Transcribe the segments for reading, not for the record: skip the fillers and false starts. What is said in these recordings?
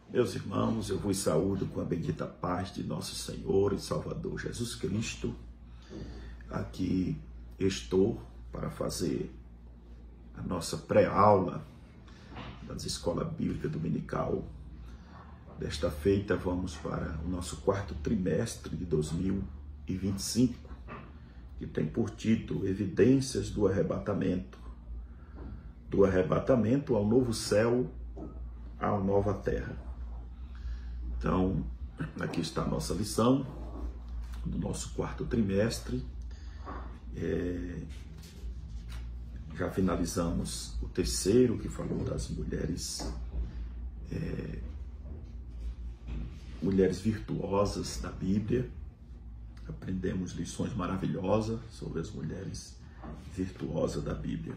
Meus irmãos, eu vos saúdo com a bendita paz de nosso Senhor e Salvador Jesus Cristo. Aqui estou para fazer a nossa pré-aula das Escola Bíblica Dominical. Desta feita, vamos para o nosso quarto trimestre de 2025, que tem por título Evidências do Arrebatamento. Do arrebatamento ao novo céu, à nova terra. Então, aqui está a nossa lição do nosso quarto trimestre. Já finalizamos o terceiro, que falou das mulheres virtuosas da Bíblia. Aprendemos lições maravilhosas sobre as mulheres virtuosas da Bíblia.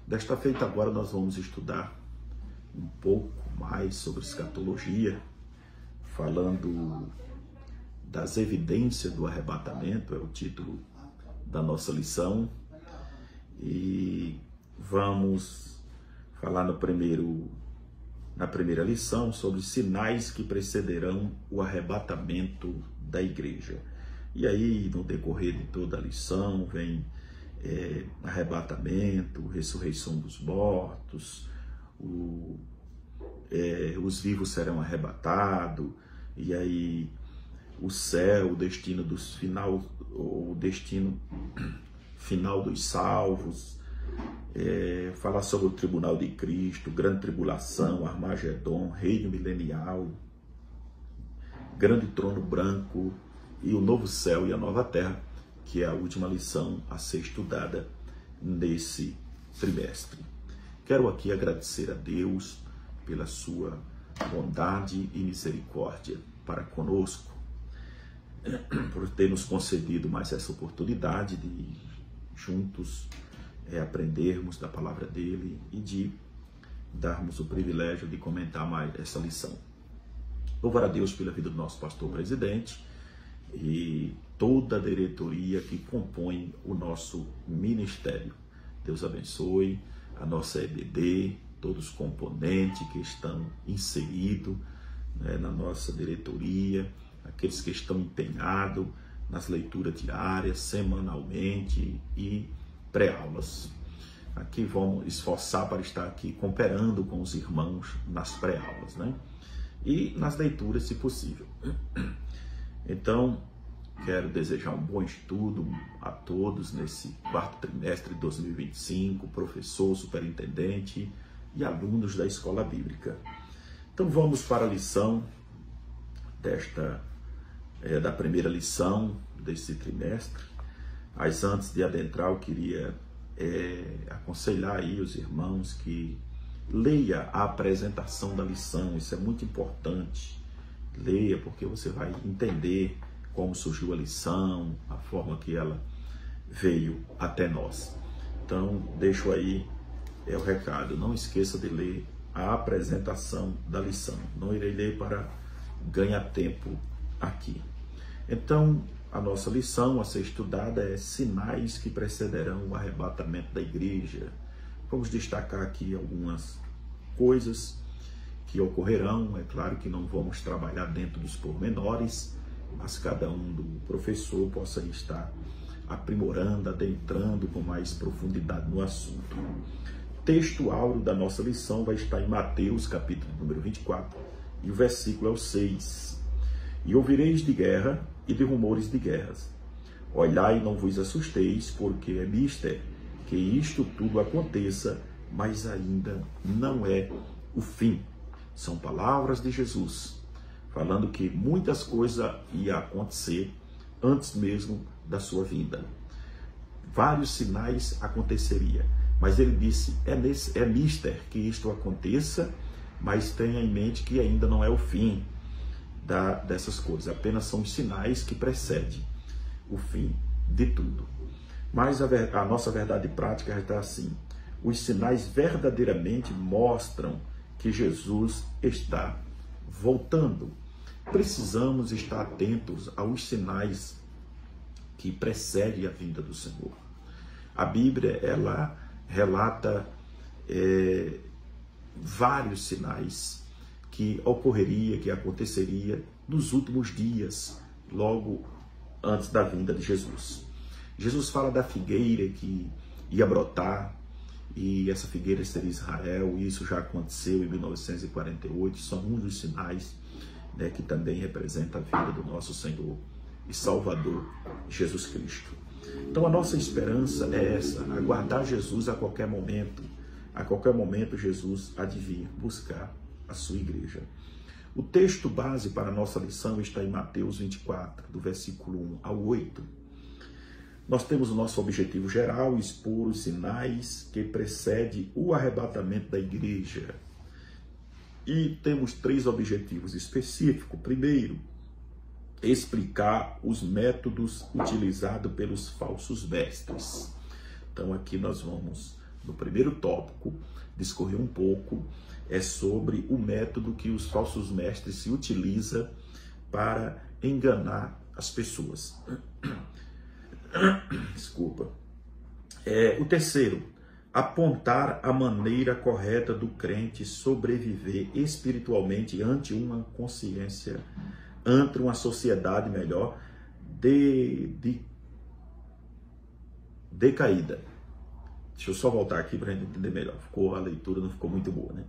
Desta feita, agora nós vamos estudar um pouco mais sobre escatologia, falando das evidências do arrebatamento, é o título da nossa lição. E vamos falar na primeira lição sobre sinais que precederão o arrebatamento da igreja. E aí, no decorrer de toda a lição, vem arrebatamento, ressurreição dos mortos, os vivos serão arrebatados, e aí o céu, o destino final dos salvos, falar sobre o tribunal de Cristo, grande tribulação, Armagedon, reino milenial, grande trono branco e o novo céu e a nova terra, que é a última lição a ser estudada nesse trimestre. Quero aqui agradecer a Deus pela sua bondade e misericórdia para conosco, por ter nos concedido mais essa oportunidade de juntos aprendermos da palavra dele e de darmos o privilégio de comentar mais essa lição. Louvar a Deus pela vida do nosso pastor presidente e toda a diretoria que compõe o nosso ministério. Deus abençoe a nossa EBD, todos os componentes que estão inseridos na nossa diretoria, aqueles que estão empenhados nas leituras diárias, semanalmente e pré-aulas. Aqui vamos esforçar para estar aqui cooperando com os irmãos nas pré-aulas, e nas leituras, se possível. Então, quero desejar um bom estudo a todos nesse quarto trimestre de 2025, professor, superintendente e alunos da Escola Bíblica. Então vamos para a lição da primeira lição desse trimestre. Mas antes de adentrar, eu queria aconselhar aí os irmãos que leia a apresentação da lição. Isso é muito importante. Leia, porque você vai entender como surgiu a lição, a forma que ela veio até nós. Então, deixo aí o recado. Não esqueça de ler a apresentação da lição. Não irei ler para ganhar tempo aqui. Então, a nossa lição a ser estudada é sinais que precederão o arrebatamento da igreja. Vamos destacar aqui algumas coisas que ocorrerão. É claro que não vamos trabalhar dentro dos pormenores, mas cada um do professor possa estar aprimorando, adentrando com mais profundidade no assunto. O texto áureo da nossa lição vai estar em Mateus, capítulo número 24, e o versículo é o 6. E ouvireis de guerra e de rumores de guerras. Olhai e não vos assusteis, porque é mister que isto tudo aconteça, mas ainda não é o fim. São palavras de Jesus, falando que muitas coisas iam acontecer antes mesmo da sua vinda. Vários sinais aconteceriam, mas ele disse, é mister que isto aconteça, mas tenha em mente que ainda não é o fim dessas coisas, apenas são os sinais que precedem o fim de tudo. Mas a nossa verdade prática está assim: os sinais verdadeiramente mostram que Jesus está voltando. Precisamos estar atentos aos sinais que precedem a vinda do Senhor. A Bíblia, ela relata vários sinais que ocorreria, que aconteceria nos últimos dias, logo antes da vinda de Jesus. Jesus fala da figueira que ia brotar, e essa figueira seria Israel, e isso já aconteceu em 1948, são um dos sinais, né, que também representa a vida do nosso Senhor e Salvador, Jesus Cristo. Então a nossa esperança é essa, aguardar Jesus a qualquer momento. A qualquer momento Jesus há de vir buscar a sua igreja. O texto base para a nossa lição está em Mateus 24, do versículo 1 ao 8. Nós temos o nosso objetivo geral, expor os sinais que precedem o arrebatamento da igreja. E temos 3 objetivos específicos. Primeiro, explicar os métodos utilizados pelos falsos mestres. Então aqui nós vamos, no primeiro tópico, discorrer um pouco sobre o método que os falsos mestres se utilizam para enganar as pessoas. Desculpa. O terceiro, apontar a maneira correta do crente sobreviver espiritualmente ante uma consciência, ante uma sociedade melhor, decaída. Deixa eu só voltar aqui para a gente entender melhor. A leitura não ficou muito boa, né?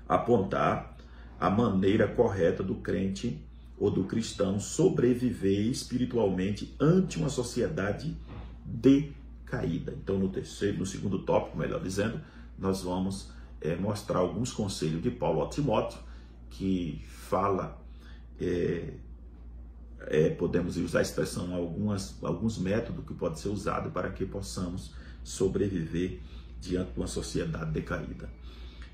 Apontar a maneira correta do crente ou do cristão sobreviver espiritualmente ante uma sociedade decaída. Então, no segundo tópico, melhor dizendo, nós vamos mostrar alguns conselhos de Paulo a Timóteo, que fala, podemos usar a expressão, alguns métodos que podem ser usados para que possamos sobreviver diante de uma sociedade decaída.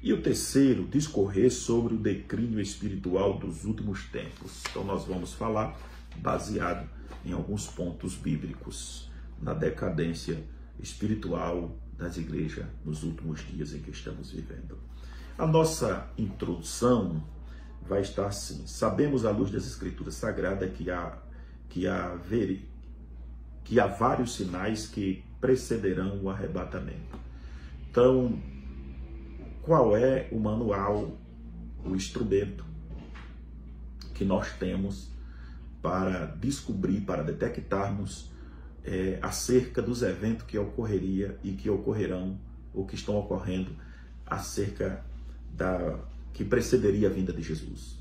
E o terceiro, discorrer sobre o declínio espiritual dos últimos tempos. Então nós vamos falar baseado em alguns pontos bíblicos na decadência espiritual das igrejas nos últimos dias em que estamos vivendo. A nossa introdução vai estar assim: sabemos à luz das Escrituras Sagradas que há vários sinais que precederão o arrebatamento. Então, qual é o manual, o instrumento que nós temos para descobrir, para detectarmos acerca dos eventos que ocorreria e que ocorrerão ou que estão ocorrendo acerca que precederia a vinda de Jesus?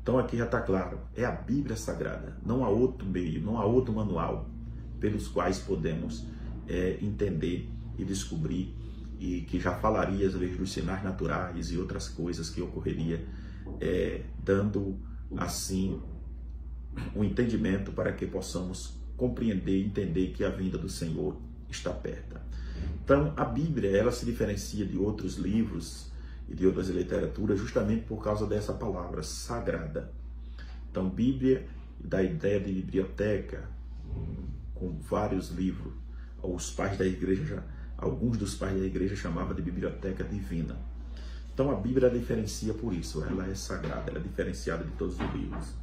Então aqui já está claro, é a Bíblia Sagrada, não há outro meio, não há outro manual pelos quais podemos entender e descobrir, e que já falaria às vezes dos sinais naturais e outras coisas que ocorreria, dando assim um entendimento para que possamos compreender e entender que a vinda do Senhor está perto. Então a Bíblia, ela se diferencia de outros livros e de outras literaturas justamente por causa dessa palavra sagrada. Então Bíblia dá a ideia de biblioteca com vários livros. Alguns dos pais da igreja chamavam de biblioteca divina. Então a Bíblia diferencia por isso, ela é sagrada, ela é diferenciada de todos os livros.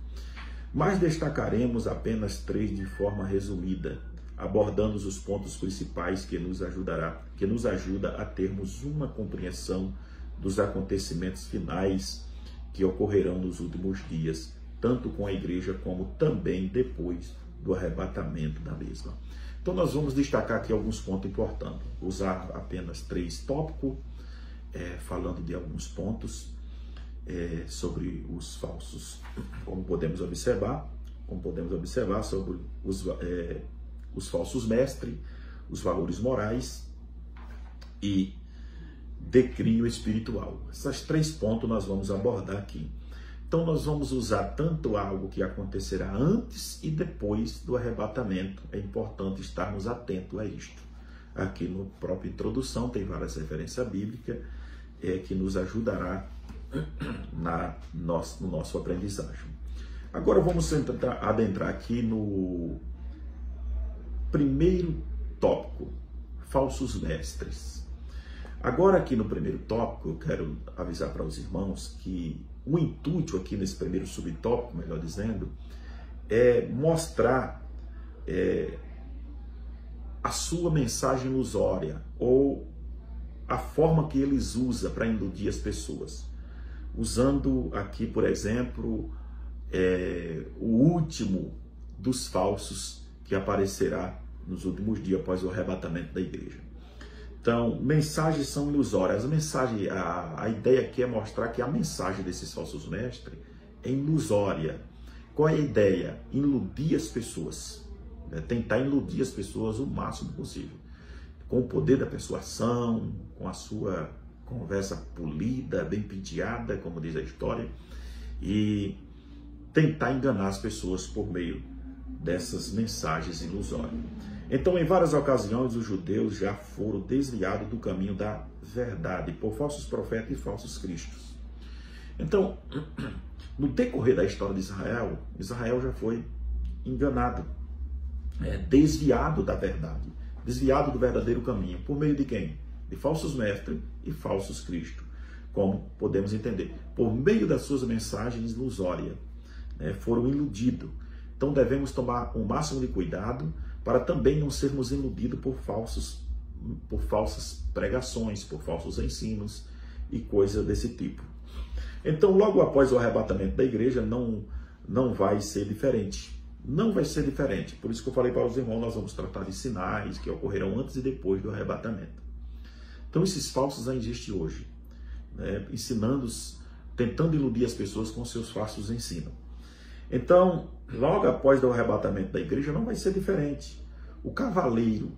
Mas destacaremos apenas 3 de forma resumida, abordando os pontos principais que nos ajuda a termos uma compreensão dos acontecimentos finais que ocorrerão nos últimos dias, tanto com a igreja como também depois do arrebatamento da mesma. Então nós vamos destacar aqui alguns pontos importantes, usar apenas 3 tópicos, falando de alguns pontos sobre os falsos, como podemos observar sobre os falsos mestres, os valores morais e declínio espiritual. Esses 3 pontos nós vamos abordar aqui. Então nós vamos usar tanto algo que acontecerá antes e depois do arrebatamento. É importante estarmos atentos a isto. Aqui no própria introdução tem várias referências bíblicas que nos ajudará no nosso aprendizagem. Agora vamos adentrar aqui no primeiro tópico, falsos mestres. Agora, aqui no primeiro tópico, eu quero avisar para os irmãos que o intuito aqui nesse primeiro subtópico, melhor dizendo, é mostrar a sua mensagem ilusória, ou a forma que eles usam para iludir as pessoas. Usando aqui, por exemplo, o último dos falsos que aparecerá nos últimos dias após o arrebatamento da igreja. Então, mensagens são ilusórias. A ideia aqui é mostrar que a mensagem desses falsos mestres é ilusória. Qual é a ideia? Iludir as pessoas. Tentar iludir as pessoas o máximo possível. Com o poder da persuasão, com a sua conversa polida, bem penteada, como diz a história, e tentar enganar as pessoas por meio dessas mensagens ilusórias. Então, em várias ocasiões, os judeus já foram desviados do caminho da verdade por falsos profetas e falsos cristos. Então, no decorrer da história de Israel, Israel já foi enganado, desviado da verdade, desviado do verdadeiro caminho. Por meio de quem? De falsos mestres e falsos cristos. Como podemos entender? Por meio das suas mensagens ilusórias, foram iludidos. Então, devemos tomar o máximo de cuidado para também não sermos iludidos por falsas pregações, por falsos ensinos e coisas desse tipo. Então, logo após o arrebatamento da igreja, não vai ser diferente. Não vai ser diferente. Por isso que eu falei para os irmãos, nós vamos tratar de sinais que ocorrerão antes e depois do arrebatamento. Então, esses falsos ainda existem hoje, tentando iludir as pessoas com seus falsos ensinos. Então, logo após o arrebatamento da igreja, não vai ser diferente. O cavaleiro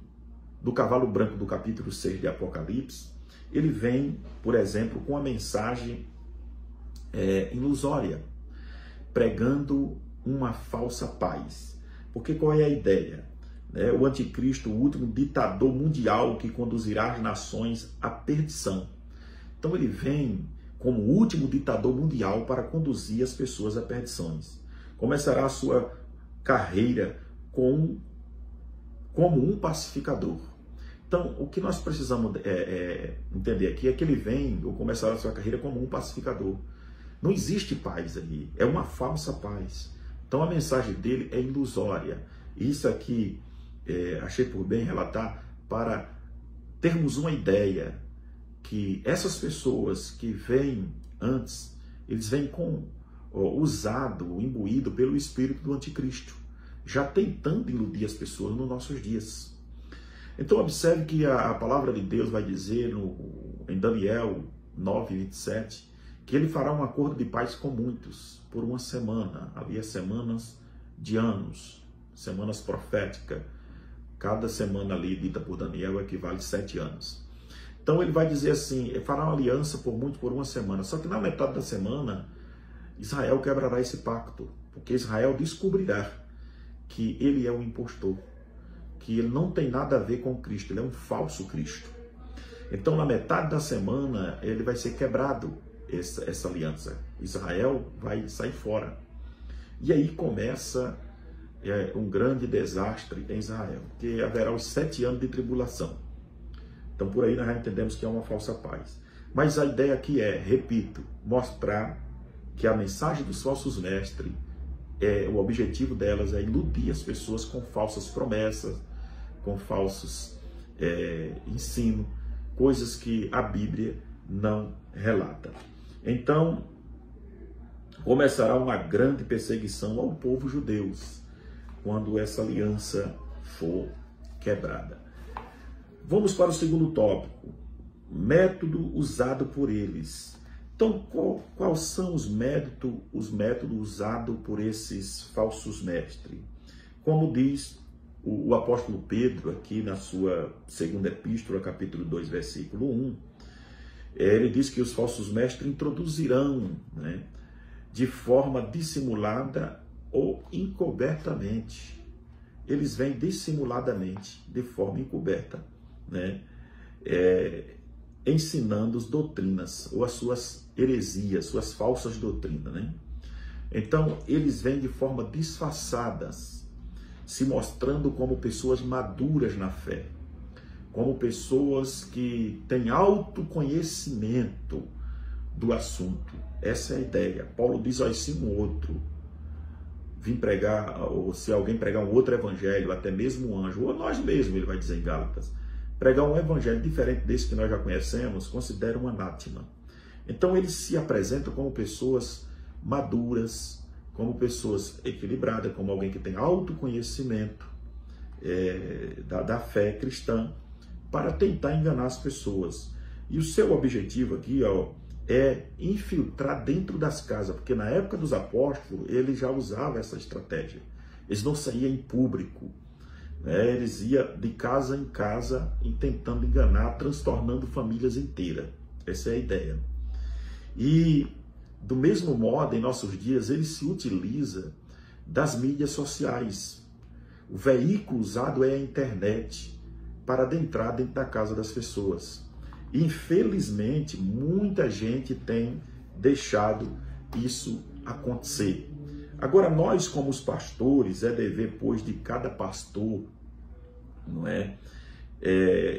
do cavalo branco do capítulo 6 de Apocalipse, ele vem, por exemplo, com a mensagem ilusória, pregando uma falsa paz. Porque qual é a ideia? O anticristo, o último ditador mundial que conduzirá as nações à perdição. Então ele vem como o último ditador mundial para conduzir as pessoas à perdições. Começará a sua carreira como um pacificador. Então, o que nós precisamos entender aqui é que ele vem, ou começará a sua carreira como um pacificador. Não existe paz ali, é uma falsa paz. Então, a mensagem dele é ilusória. Isso aqui, achei por bem relatar, para termos uma ideia que essas pessoas que vêm antes, eles vêm imbuído pelo espírito do anticristo, já tentando iludir as pessoas nos nossos dias. Então observe que a palavra de Deus vai dizer em Daniel 9:27, que ele fará um acordo de paz com muitos por uma semana. Havia semanas de anos, semanas proféticas. Cada semana ali dita por Daniel equivale a 7 anos. Então ele vai dizer assim, fará uma aliança por muitos por uma semana. Só que na metade da semana, Israel quebrará esse pacto, porque Israel descobrirá que ele é um impostor, que ele não tem nada a ver com Cristo, ele é um falso Cristo. Então, na metade da semana, ele vai ser quebrado, essa aliança. Israel vai sair fora. E aí começa um grande desastre em Israel, que haverá os 7 anos de tribulação. Então, por aí nós já entendemos que é uma falsa paz. Mas a ideia aqui repito, mostrar que a mensagem dos falsos mestres, o objetivo delas é iludir as pessoas com falsas promessas, com falsos ensinos, coisas que a Bíblia não relata. Então, começará uma grande perseguição ao povo judeu, quando essa aliança for quebrada. Vamos para o segundo tópico, método usado por eles. Então, quais são os métodos usados por esses falsos mestres? Como diz o apóstolo Pedro, aqui na sua segunda epístola, capítulo 2, versículo 1, ele diz que os falsos mestres introduzirão, de forma dissimulada ou encobertamente. Eles vêm dissimuladamente, de forma encoberta, ensinando as doutrinas, ou as suas heresias, suas falsas doutrinas. Então, eles vêm de forma disfarçadas, se mostrando como pessoas maduras na fé, como pessoas que têm autoconhecimento do assunto. Essa é a ideia. Paulo diz, ó, se um outro vir pregar, ou se alguém pregar um outro evangelho, até mesmo um anjo, ou nós mesmos, ele vai dizer em Gálatas, pregar um evangelho diferente desse que nós já conhecemos, considera um anátema. Então eles se apresentam como pessoas maduras, como pessoas equilibradas, como alguém que tem autoconhecimento da fé cristã, para tentar enganar as pessoas. E o seu objetivo aqui, ó, é infiltrar dentro das casas, porque na época dos apóstolos, ele já usava essa estratégia. Eles não saíam em público, né? Eles iam de casa em casa, tentando enganar, transtornando famílias inteiras. Essa é a ideia. E, do mesmo modo, em nossos dias, ele se utiliza das mídias sociais. O veículo usado é a internet para adentrar dentro da casa das pessoas. Infelizmente, muita gente tem deixado isso acontecer. Agora, nós, como os pastores, é dever, pois, de cada pastor, não é,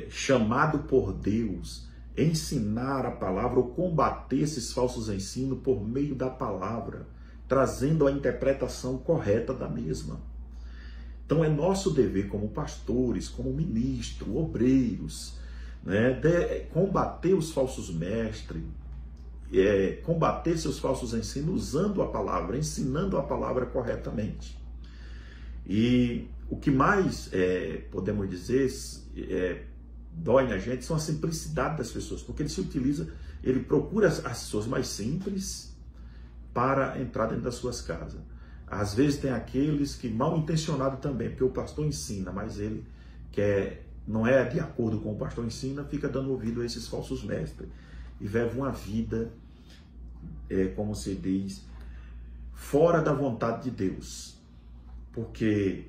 chamado por Deus, ensinar a palavra ou combater esses falsos ensinos por meio da palavra, trazendo a interpretação correta da mesma. Então, é nosso dever como pastores, como ministros, obreiros, né, combater os falsos mestres, combater seus falsos ensinos usando a palavra, ensinando a palavra corretamente. E o que mais podemos dizer dói na gente são a simplicidade das pessoas, porque ele procura as pessoas mais simples para entrar dentro das suas casas. Às vezes tem aqueles que mal intencionado também, porque o pastor ensina, mas ele não é de acordo com o pastor ensina, fica dando ouvido a esses falsos mestres e vive uma vida, como se diz, fora da vontade de Deus, porque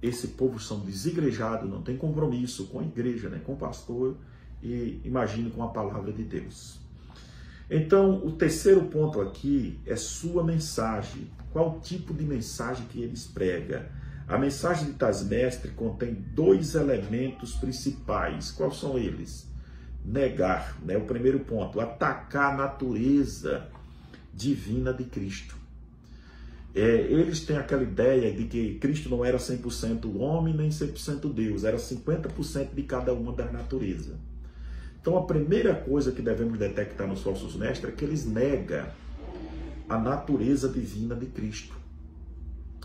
esse povo são desigrejados, não tem compromisso com a igreja, né, com o pastor e, imagine, com a palavra de Deus. Então, o terceiro ponto aqui é sua mensagem. Qual tipo de mensagem que eles pregam? A mensagem de tais mestres contém dois elementos principais. Quais são eles? Negar, né? O primeiro ponto, atacar a natureza divina de Cristo. Eles têm aquela ideia de que Cristo não era 100% homem nem 100% Deus, era 50% de cada uma das naturezas. Então a primeira coisa que devemos detectar nos falsos mestres é que eles negam a natureza divina de Cristo.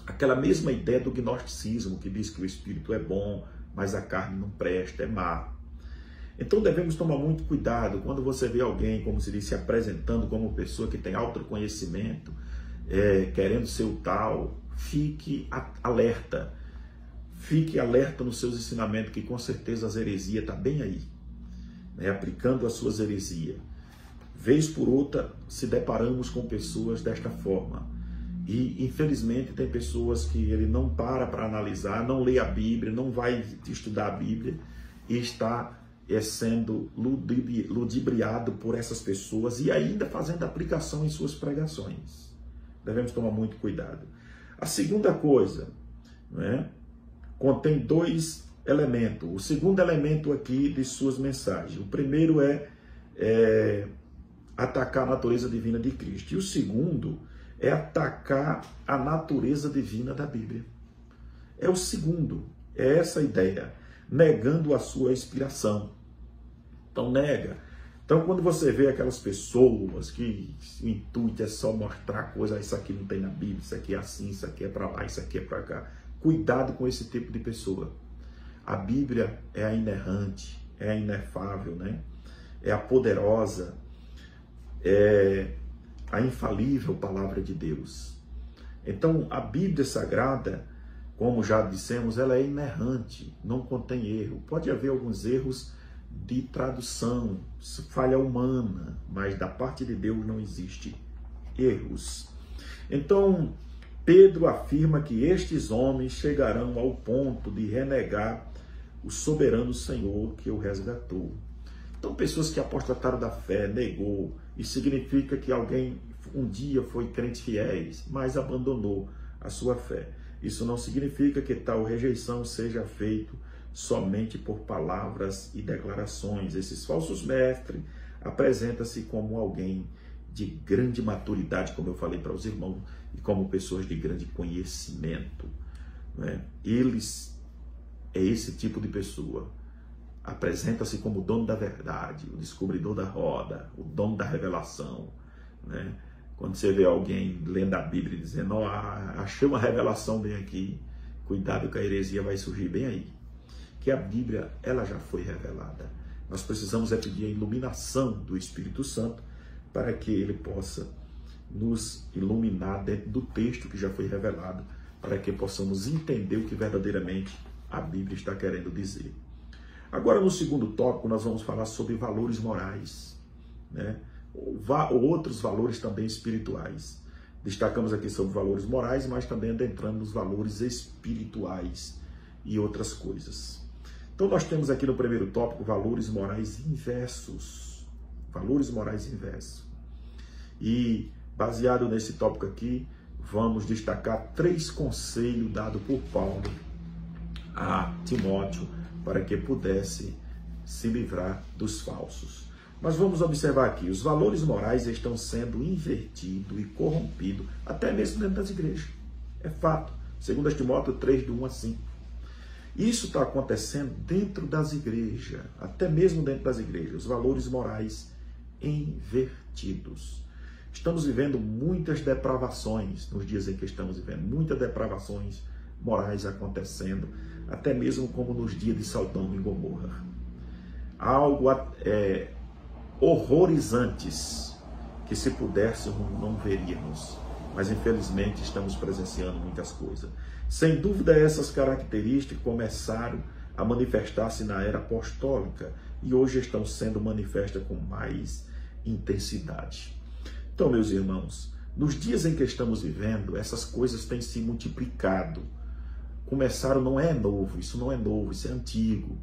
Aquela mesma ideia do gnosticismo, que diz que o espírito é bom, mas a carne não presta, é má. Então devemos tomar muito cuidado quando você vê alguém, como se diz, se apresentando como pessoa que tem autoconhecimento, querendo ser o tal. Fique alerta. Fique alerta nos seus ensinamentos, que com certeza as heresias estão bem aí, né, aplicando as suas heresias. Vez por outra, se deparamos com pessoas desta forma. E, infelizmente, tem pessoas que ele não para analisar, não lê a Bíblia, não vai estudar a Bíblia e está sendo ludibriado por essas pessoas e ainda fazendo aplicação em suas pregações. Devemos tomar muito cuidado. A segunda coisa, né, contém dois elementos. O segundo elemento aqui de suas mensagens. O primeiro é atacar a natureza divina de Cristo. E o segundo é atacar a natureza divina da Bíblia. É o segundo, é essa a ideia, negando a sua inspiração. Então nega. Então quando você vê aquelas pessoas que o intuito é só mostrar coisa, isso aqui não tem na Bíblia, isso aqui é assim, isso aqui é para lá, isso aqui é para cá. Cuidado com esse tipo de pessoa. A Bíblia é a inerrante, é a inefável, né? É a poderosa, é a infalível palavra de Deus. Então, a Bíblia Sagrada, como já dissemos, ela é inerrante, não contém erro. Pode haver alguns erros de tradução, falha humana, mas da parte de Deus não existe erros. Então, Pedro afirma que estes homens chegarão ao ponto de renegar o soberano Senhor que o resgatou. Então, pessoas que apostataram da fé, negou, isso significa que alguém um dia foi crente fiéis, mas abandonou a sua fé. Isso não significa que tal rejeição seja feita somente por palavras e declarações. Esses falsos mestres apresentam-se como alguém de grande maturidade, como eu falei para os irmãos, e como pessoas de grande conhecimento. Né? Eles é esse tipo de pessoa. Apresenta-se como o dono da verdade, o descobridor da roda, o dono da revelação. Né? Quando você vê alguém lendo a Bíblia e dizendo, oh, achei uma revelação bem aqui, cuidado que a heresia vai surgir bem aí. Que a Bíblia, ela já foi revelada. Nós precisamos pedir a iluminação do Espírito Santo para que ele possa nos iluminar dentro do texto que já foi revelado, para que possamos entender o que verdadeiramente a Bíblia está querendo dizer. Agora, no segundo tópico, nós vamos falar sobre valores morais, né? Outros valores também espirituais. Destacamos aqui sobre valores morais, mas também adentrando nos valores espirituais e outras coisas. Então, nós temos aqui no primeiro tópico valores morais inversos. Valores morais inversos. E, baseado nesse tópico aqui, vamos destacar 3 conselhos dados por Paulo a Timóteo para que pudesse se livrar dos falsos. Mas vamos observar aqui, os valores morais estão sendo invertidos e corrompidos, até mesmo dentro das igrejas. É fato. 2 Timóteo 3, do 1 a 5. Isso está acontecendo dentro das igrejas, até mesmo dentro das igrejas, os valores morais invertidos. Estamos vivendo muitas depravações nos dias em que estamos vivendo, muitas depravações morais acontecendo, até mesmo como nos dias de Sodoma e Gomorra. Algo horrorizantes que, se pudéssemos, não veríamos. Mas, infelizmente, estamos presenciando muitas coisas. Sem dúvida, essas características começaram a manifestar-se na era apostólica e hoje estão sendo manifestas com mais intensidade. Então, meus irmãos, nos dias em que estamos vivendo, essas coisas têm se multiplicado. Começaram, não é novo, isso é antigo.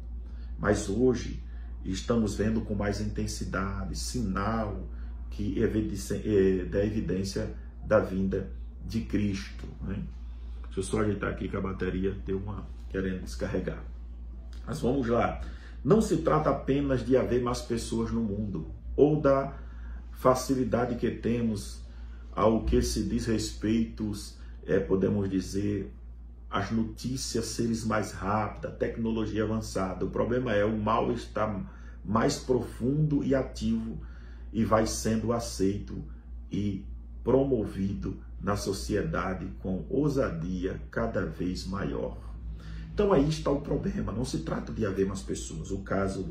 Mas hoje estamos vendo com mais intensidade, sinal que da evidência da vinda de Cristo. Né? Deixa eu só ajeitar aqui que a bateria deu uma querendo descarregar. Mas vamos lá. Não se trata apenas de haver mais pessoas no mundo, ou da facilidade que temos ao que se diz respeito, podemos dizer, as notícias serem mais rápidas, a tecnologia avançada. O problema é o mal está mais profundo e ativo e vai sendo aceito e promovido na sociedade com ousadia cada vez maior. Então aí está o problema, não se trata de haver mais pessoas. O caso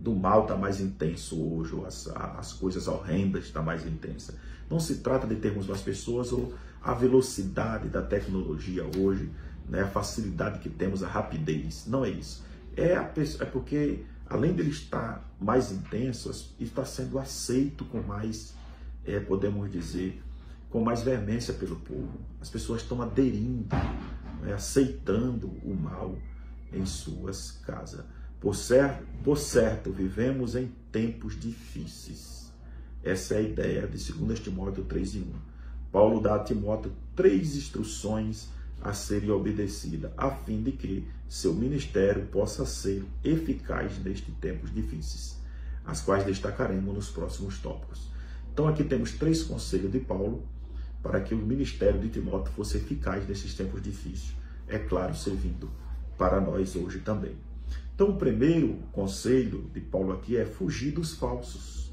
do mal está mais intenso hoje, ou as coisas horrendas estão mais intensas. Não se trata de termos mais pessoas ou a velocidade da tecnologia hoje, né, a facilidade que temos, a rapidez. Não é isso. É porque, além dele estar mais intenso, está sendo aceito com mais, podemos dizer, com mais veemência pelo povo. As pessoas estão aderindo, aceitando o mal em suas casas. Por certo, vivemos em tempos difíceis. Essa é a ideia de 2 Timóteo 3, 1. Paulo dá a Timóteo 3 instruções a serem obedecidas, a fim de que seu ministério possa ser eficaz nestes tempos difíceis, as quais destacaremos nos próximos tópicos. Então aqui temos 3 conselhos de Paulo para que o ministério de Timóteo fosse eficaz nesses tempos difíceis. É claro, servindo para nós hoje também. Então o primeiro conselho de Paulo aqui é fugir dos falsos.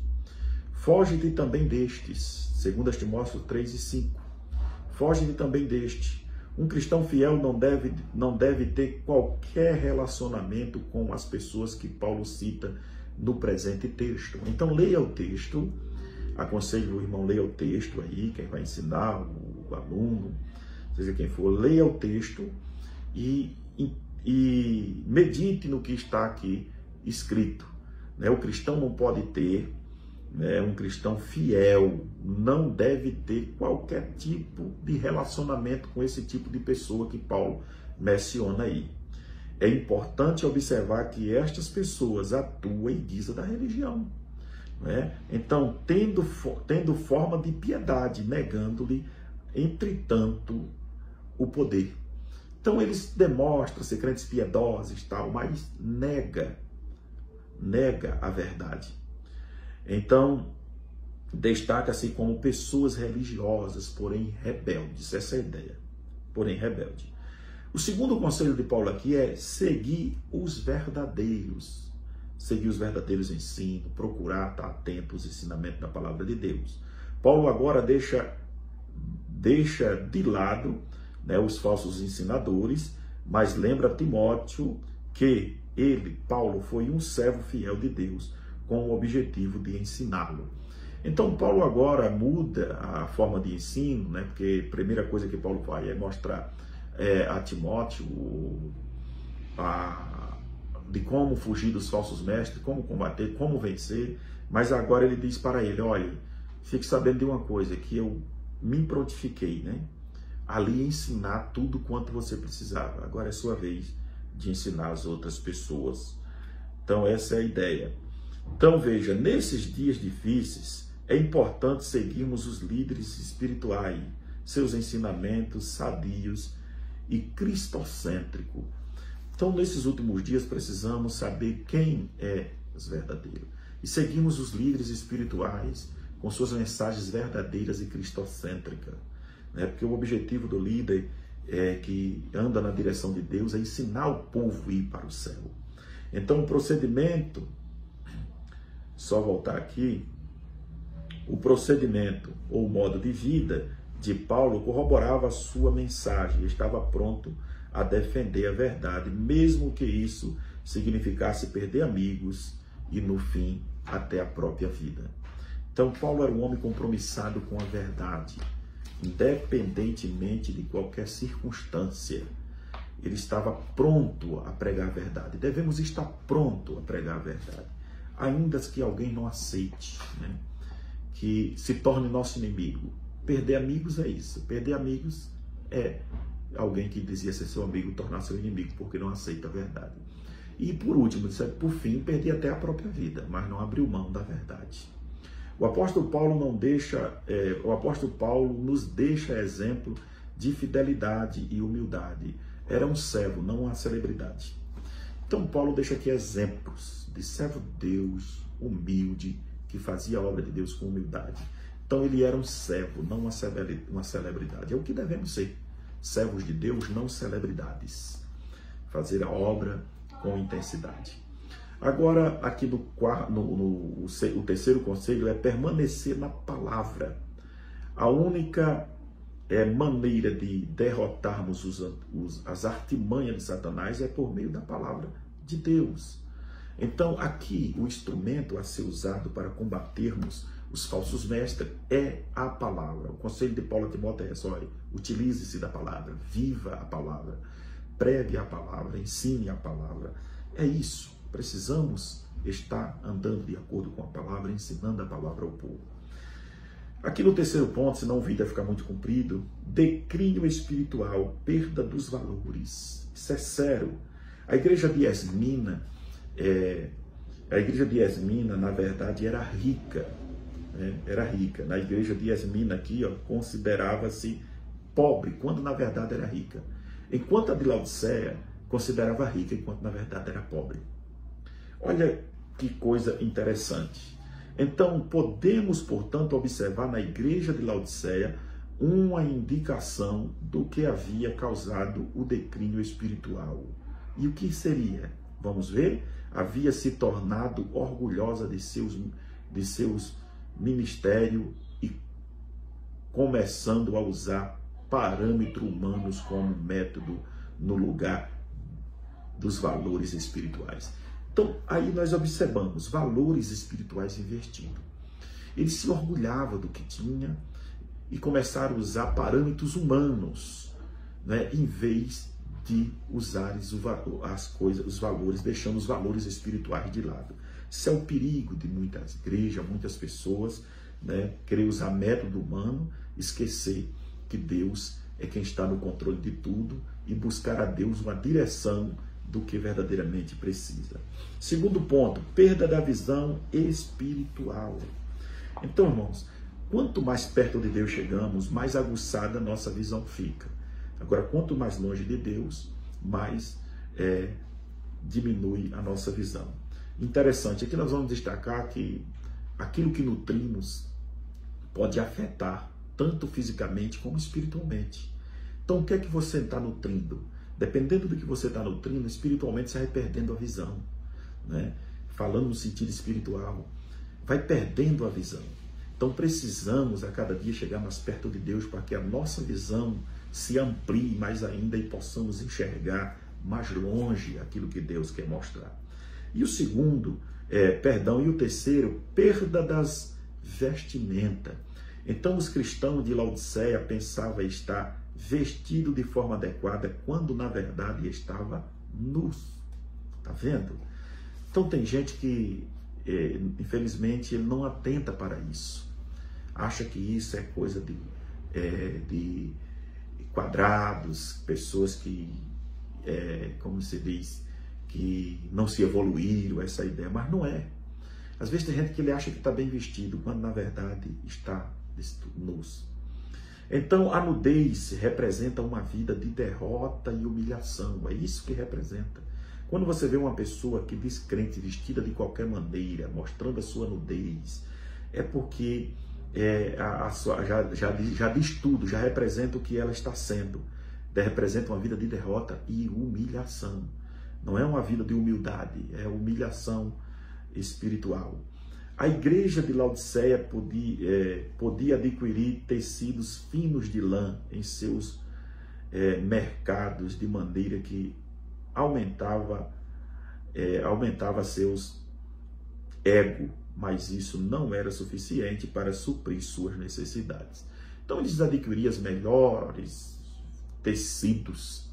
Foge-te também destes, 2 Timóteo 3 e 5. Foge-te também deste. Um cristão fiel não deve ter qualquer relacionamento com as pessoas que Paulo cita no presente texto. Então leia o texto, aconselho o irmão, leia o texto aí, quem vai ensinar, o aluno, seja quem for, leia o texto e medite no que está aqui escrito. O cristão não pode ter, um cristão fiel não deve ter qualquer tipo de relacionamento com esse tipo de pessoa que Paulo menciona aí. É importante observar que estas pessoas atuam em guisa da religião. Então, tendo forma de piedade, negando-lhe, entretanto, o poder. Então eles demonstram ser crentes piedosos e tal, mas nega a verdade. Então, destaca-se como pessoas religiosas, porém rebeldes. Essa é a ideia, porém rebelde. O segundo conselho de Paulo aqui é seguir os verdadeiros. Seguir os verdadeiros ensinos, procurar estar atento aos ensinamentos da palavra de Deus. Paulo agora deixa de lado, né, os falsos ensinadores, mas lembra Timóteo que ele, Paulo, foi um servo fiel de Deus com o objetivo de ensiná-lo. Então Paulo agora muda a forma de ensino, né, porque a primeira coisa que Paulo faz é mostrar a Timóteo de como fugir dos falsos mestres, como combater, como vencer, mas agora ele diz para ele, olha, fique sabendo de uma coisa, que eu me prontifiquei, né, ali ensinar tudo quanto você precisava, agora é sua vez de ensinar as outras pessoas. Então essa é a ideia. Então veja, nesses dias difíceis, é importante seguirmos os líderes espirituais, seus ensinamentos sadios e cristocêntricos. Então, nesses últimos dias, precisamos saber quem é os verdadeiros. E seguimos os líderes espirituais com suas mensagens verdadeiras e cristocêntricas. Né? Porque o objetivo do líder que anda na direção de Deus é ensinar o povo a ir para o céu. Então, o procedimento, só voltar aqui, o procedimento ou modo de vida de Paulo corroborava a sua mensagem, estava pronto a defender a verdade, mesmo que isso significasse perder amigos e, no fim, até a própria vida. Então, Paulo era um homem compromissado com a verdade, independentemente de qualquer circunstância. Ele estava pronto a pregar a verdade. Devemos estar pronto a pregar a verdade, ainda que alguém não aceite, né? Que se torne nosso inimigo. Perder amigos é isso. Perder amigos é alguém que dizia ser seu amigo tornar seu inimigo, porque não aceita a verdade. E por último, por fim, perder até a própria vida, mas não abriu mão da verdade. O apóstolo Paulo nos deixa exemplo de fidelidade e humildade. Era um servo, não uma celebridade. Então Paulo deixa aqui exemplos de servo de Deus, humilde, que fazia a obra de Deus com humildade. Então ele era um servo, não uma celebridade. É o que devemos ser, servos de Deus, não celebridades. Fazer a obra com intensidade. Agora, aqui o terceiro conselho é permanecer na palavra. A única maneira de derrotarmos as artimanhas de Satanás é por meio da palavra de Deus. Então, aqui, o instrumento a ser usado para combatermos os falsos mestres é a palavra. O conselho de Paulo a Timóteo é esse: olha, utilize-se da palavra, viva a palavra, pregue a palavra, ensine a palavra. É isso. Precisamos estar andando de acordo com a palavra, ensinando a palavra ao povo. Aqui no terceiro ponto, senão o vídeo vai ficar muito comprido, declínio espiritual, perda dos valores. Isso é sério. A igreja de Esmina, na verdade, era rica. Era rica. Na igreja de Esmina aqui, considerava-se pobre, quando na verdade era rica. Enquanto a de Laodiceia considerava rica, enquanto na verdade era pobre. Olha que coisa interessante. Então, podemos, portanto, observar na igreja de Laodiceia uma indicação do que havia causado o declínio espiritual. E o que seria? Vamos ver? Havia se tornado orgulhosa de seus ministérios e começando a usar parâmetros humanos como método no lugar dos valores espirituais. Então, aí nós observamos valores espirituais invertidos. Eles se orgulhavam do que tinha e começaram a usar parâmetros humanos, né, em vez de usar os valores, deixando os valores espirituais de lado. Isso é o perigo de muitas igrejas, muitas pessoas, né, querer usar método humano, esquecer que Deus é quem está no controle de tudo e buscar a Deus uma direção do que verdadeiramente precisa. Segundo ponto, perda da visão espiritual. Então, irmãos, quanto mais perto de Deus chegamos, mais aguçada a nossa visão fica. Agora, quanto mais longe de Deus, mais diminui a nossa visão. Interessante, aqui nós vamos destacar que aquilo que nutrimos pode afetar tanto fisicamente como espiritualmente. Então, o que é que você está nutrindo? Dependendo do que você está nutrindo, espiritualmente você vai perdendo a visão, né? Falando no sentido espiritual, vai perdendo a visão. Então, precisamos a cada dia chegar mais perto de Deus para que a nossa visão se amplie mais ainda e possamos enxergar mais longe aquilo que Deus quer mostrar. E o segundo, e o terceiro, perda das vestimentas. Então, os cristãos de Laodiceia pensavam estar vestido de forma adequada, quando na verdade estava nus. Tá vendo? Então tem gente que, infelizmente, ele não atenta para isso. Acha que isso é coisa de quadrados, pessoas que, como se diz, que não se evoluíram, essa ideia, mas não é. Às vezes tem gente que ele acha que está bem vestido, quando na verdade está nus. Então, a nudez representa uma vida de derrota e humilhação. É isso que representa. Quando você vê uma pessoa que descrente, vestida de qualquer maneira, mostrando a sua nudez, é porque já diz tudo, já representa o que ela está sendo. Representa uma vida de derrota e humilhação. Não é uma vida de humildade, é humilhação espiritual. A igreja de Laodiceia podia adquirir tecidos finos de lã em seus mercados, de maneira que aumentava seus ego, mas isso não era suficiente para suprir suas necessidades. Então eles adquiriam os melhores tecidos,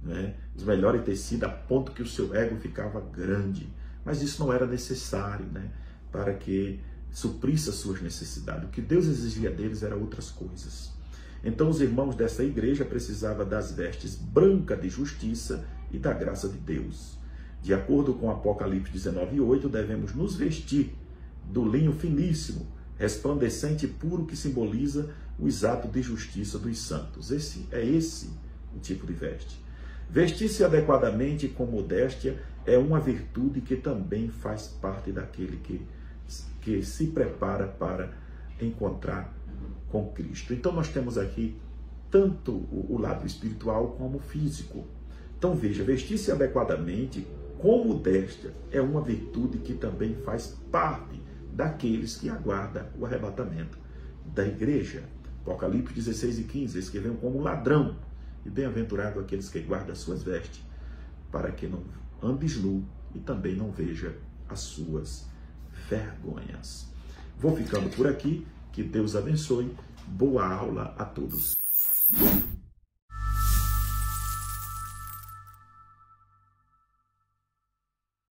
né? Os melhores tecidos, a ponto que o seu ego ficava grande, mas isso não era necessário, né? Para que suprisse as suas necessidades. O que Deus exigia deles era outras coisas. Então os irmãos dessa igreja precisavam das vestes brancas de justiça e da graça de Deus. De acordo com Apocalipse 19:8, devemos nos vestir do linho finíssimo, resplandecente e puro, que simboliza os atos de justiça dos santos. Esse o tipo de veste. Vestir-se adequadamente com modéstia é uma virtude que também faz parte daquele que se prepara para encontrar com Cristo. Então nós temos aqui tanto o lado espiritual como o físico. Então veja, vestir-se adequadamente com modéstia é uma virtude que também faz parte daqueles que aguardam o arrebatamento da igreja. Apocalipse 16:15, escreveu como ladrão, e bem-aventurado aqueles que guardam as suas vestes, para que não andes nu e também não veja as suas vergonhas. Vou ficando por aqui, que Deus abençoe, boa aula a todos.